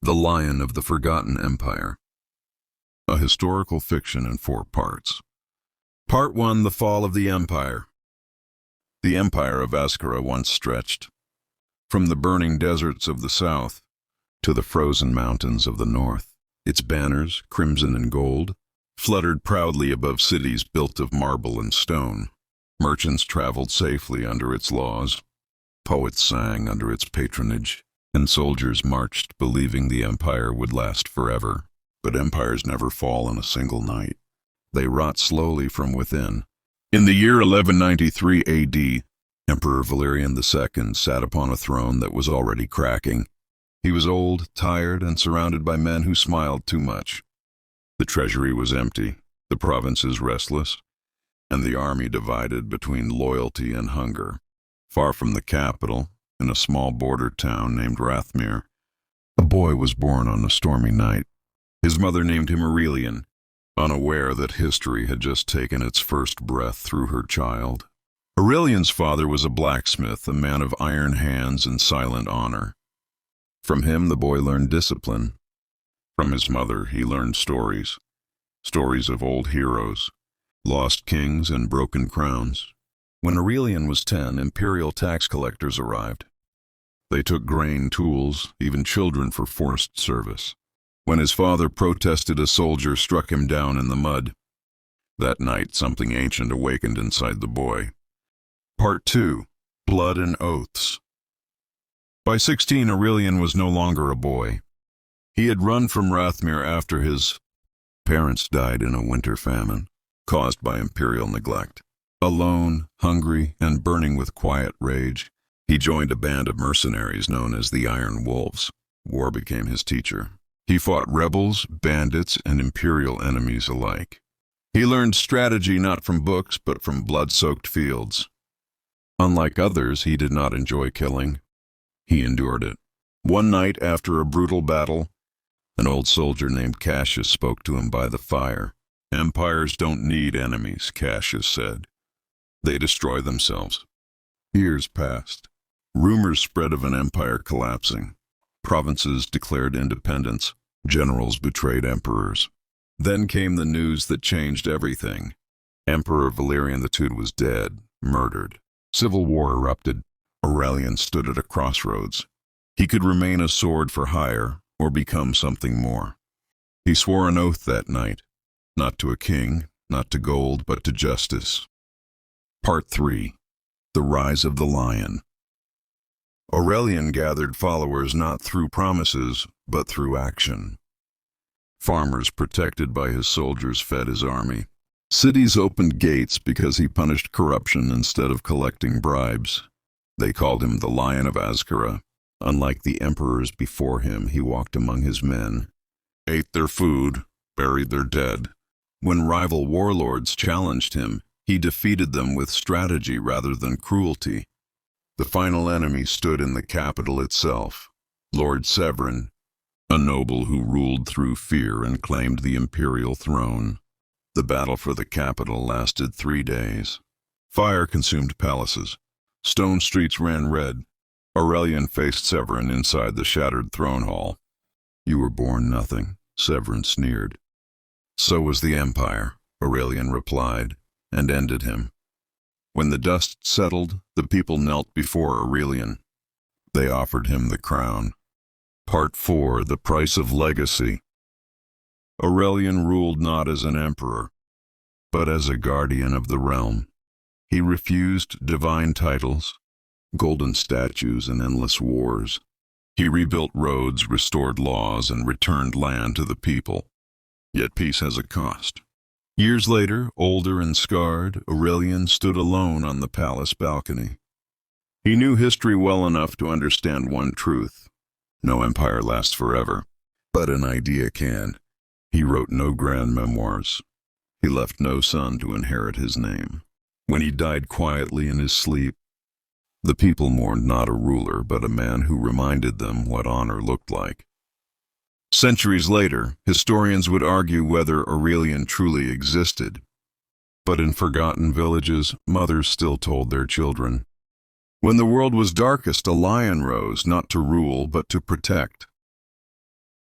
The Lion of the Forgotten Empire. A historical fiction in 4 parts. Part 1, The Fall of the Empire. The Empire of Askara once stretched from the burning deserts of the south to the frozen mountains of the north. Its banners, crimson and gold, fluttered proudly above cities built of marble and stone. Merchants traveled safely under its laws. Poets sang under its patronage. And soldiers marched believing the empire would last forever. But empires never fall in a single night. They rot slowly from within. In the year 1193 AD, Emperor Valerian II sat upon a throne that was already cracking. He was old, tired, and surrounded by men who smiled too much. The treasury was empty, the provinces restless, and the army divided between loyalty and hunger. Far from the capital, in a small border town named Rathmere, a boy was born on a stormy night. His mother named him Aurelian, unaware that history had just taken its first breath through her child. Aurelian's father was a blacksmith, a man of iron hands and silent honor. From him the boy learned discipline. From his mother he learned stories of old heroes, lost kings and broken crowns. When Aurelian was 10, imperial tax collectors arrived. They took grain, tools, even children for forced service. When his father protested, a soldier struck him down in the mud. That night, something ancient awakened inside the boy. Part 2, Blood and Oaths. By 16, Aurelian was no longer a boy. He had run from Rathmere after his parents died in a winter famine, caused by imperial neglect. Alone, hungry, and burning with quiet rage, he joined a band of mercenaries known as the Iron Wolves. War became his teacher. He fought rebels, bandits, and imperial enemies alike. He learned strategy not from books, but from blood-soaked fields. Unlike others, he did not enjoy killing. He endured it. One night, after a brutal battle, an old soldier named Cassius spoke to him by the fire. "Empires don't need enemies," Cassius said. "They destroy themselves." Years passed. Rumors spread of an empire collapsing. Provinces declared independence. Generals betrayed emperors. Then came the news that changed everything. Emperor Valerian II was dead, murdered. Civil war erupted. Aurelian stood at a crossroads. He could remain a sword for hire or become something more. He swore an oath that night, not to a king, not to gold, but to justice. Part 3, The Rise of the Lion. Aurelian gathered followers not through promises, but through action. Farmers protected by his soldiers fed his army. Cities opened gates because he punished corruption instead of collecting bribes. They called him the Lion of Askara. Unlike the emperors before him, he walked among his men, ate their food, buried their dead. When rival warlords challenged him, he defeated them with strategy rather than cruelty. The final enemy stood in the capital itself, Lord Severin, a noble who ruled through fear and claimed the imperial throne. The battle for the capital lasted 3 days. Fire consumed palaces. Stone streets ran red. Aurelian faced Severin inside the shattered throne hall. "You were born nothing," Severin sneered. "So was the empire," Aurelian replied, and ended him. When the dust settled, the people knelt before Aurelian. They offered him the crown. Part 4, The Price of Legacy. Aurelian ruled not as an emperor, but as a guardian of the realm. He refused divine titles, golden statues, and endless wars. He rebuilt roads, restored laws, and returned land to the people. Yet peace has a cost. Years later, older and scarred, Aurelian stood alone on the palace balcony. He knew history well enough to understand one truth: no empire lasts forever, but an idea can. He wrote no grand memoirs. He left no son to inherit his name. When he died quietly in his sleep, the people mourned not a ruler, but a man who reminded them what honor looked like. Centuries later, historians would argue whether Aurelian truly existed. But in forgotten villages, mothers still told their children. When the world was darkest, a lion rose, not to rule, but to protect.